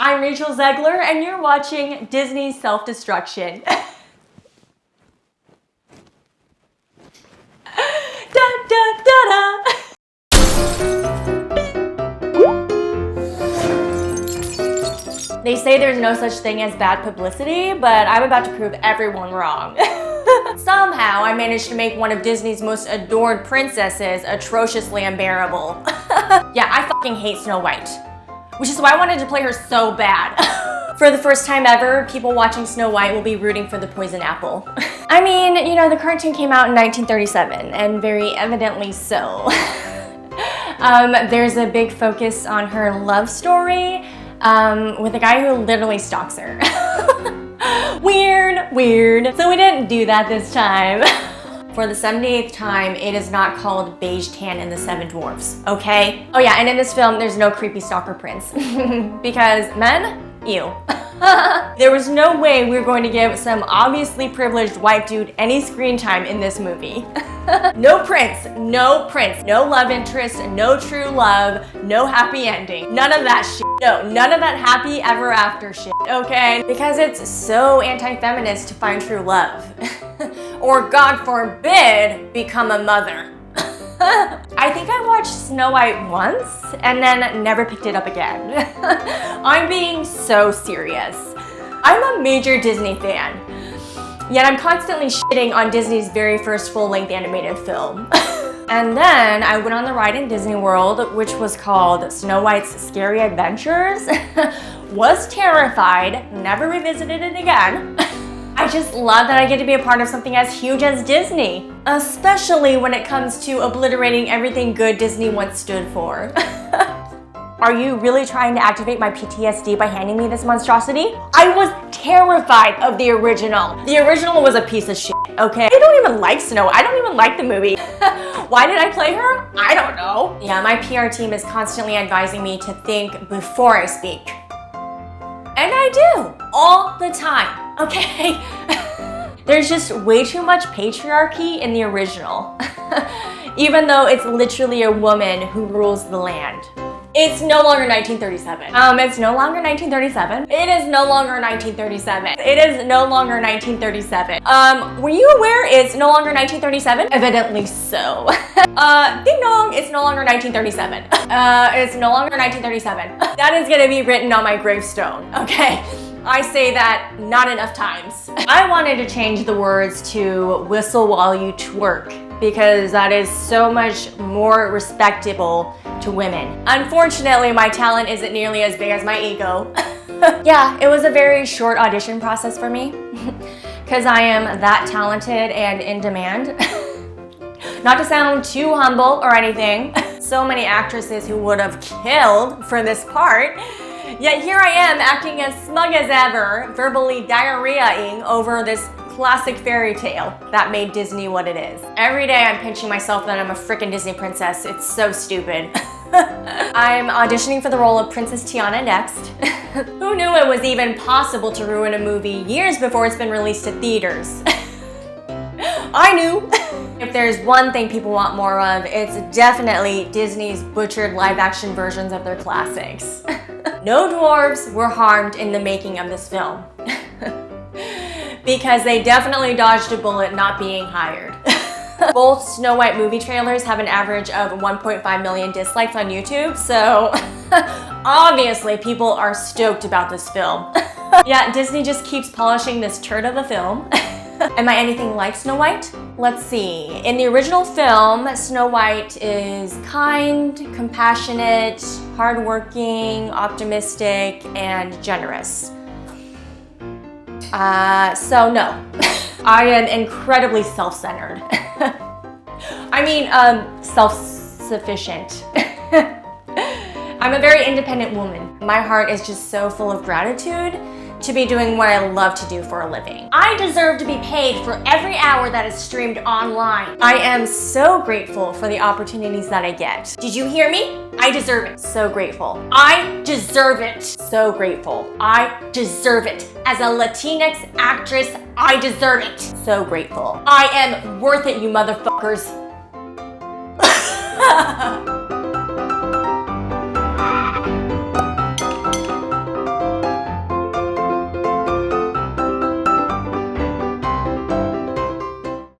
I'm Rachel Zegler, and you're watching Disney's Self-Destruction. Da, da, da, da. They say there's no such thing as bad publicity, but I'm about to prove everyone wrong. Somehow, I managed to make one of Disney's most adored princesses atrociously unbearable. Yeah, I fucking hate Snow White, which is why I wanted to play her so bad. For the first time ever, people watching Snow White will be rooting for the poison apple. I mean, you know, the cartoon came out in 1937, and very evidently so. There's a big focus on her love story with a guy who literally stalks her. Weird, weird. So we didn't do that this time. For the 78th time, it is not called Beige Tan in the Seven Dwarfs, okay? Oh yeah, and in this film, there's no creepy stalker prince. Because men? Ew. There was no way we were going to give some obviously privileged white dude any screen time in this movie. No prince, no love interest, no true love, no happy ending. None of that shit. No, none of that happy ever after shit, okay? Because it's so anti-feminist to find true love. Or God forbid, become a mother. I think I watched Snow White once and then never picked it up again. I'm being so serious. I'm a major Disney fan, yet I'm constantly shitting on Disney's very first full-length animated film. And then I went on the ride in Disney World, which was called Snow White's Scary Adventures. Was terrified, never revisited it again. I just love that I get to be a part of something as huge as Disney, especially when it comes to obliterating everything good Disney once stood for. Are you really trying to activate my PTSD by handing me this monstrosity? I was terrified of the original. The original was a piece of shit, okay? I don't even like Snow. I don't even like the movie. Why did I play her? I don't know. Yeah, my PR team is constantly advising me to think before I speak. And I do, all the time, okay? There's just way too much patriarchy in the original. Even though it's literally a woman who rules the land. It's no longer 1937. It's no longer 1937. It is no longer 1937. It is no longer 1937. Were you aware it's no longer 1937? Evidently so. Ding dong, it's no longer 1937. It's no longer 1937. That is gonna be written on my gravestone, okay? I say that not enough times. I wanted to change the words to whistle while you twerk because that is so much more respectable to women. Unfortunately, my talent isn't nearly as big as my ego. Yeah, it was a very short audition process for me because I am that talented and in demand. Not to sound too humble or anything, so many actresses who would have killed for this part, yet here I am acting as smug as ever, verbally diarrhea-ing over this classic fairy tale that made Disney what it is. Every day I'm pinching myself that I'm a frickin' Disney princess. It's so stupid. I'm auditioning for the role of Princess Tiana next. Who knew it was even possible to ruin a movie years before it's been released to theaters? I knew. If there's one thing people want more of, it's definitely Disney's butchered live-action versions of their classics. No dwarves were harmed in the making of this film. Because they definitely dodged a bullet not being hired. Both Snow White movie trailers have an average of 1.5 million dislikes on YouTube, so obviously people are stoked about this film. Yeah, Disney just keeps polishing this turd of a film. Am I anything like Snow White? Let's see. In the original film, Snow White is kind, compassionate, hardworking, optimistic, and generous. So no. I am incredibly self-centered. I mean, self-sufficient. I'm a very independent woman. My heart is just so full of gratitude to be doing what I love to do for a living. I deserve to be paid for every hour that is streamed online. I am so grateful for the opportunities that I get. Did you hear me? I deserve it. So grateful. I deserve it. So grateful. I deserve it. As a Latinx actress, I deserve it. So grateful. I am worth it, you motherfuckers.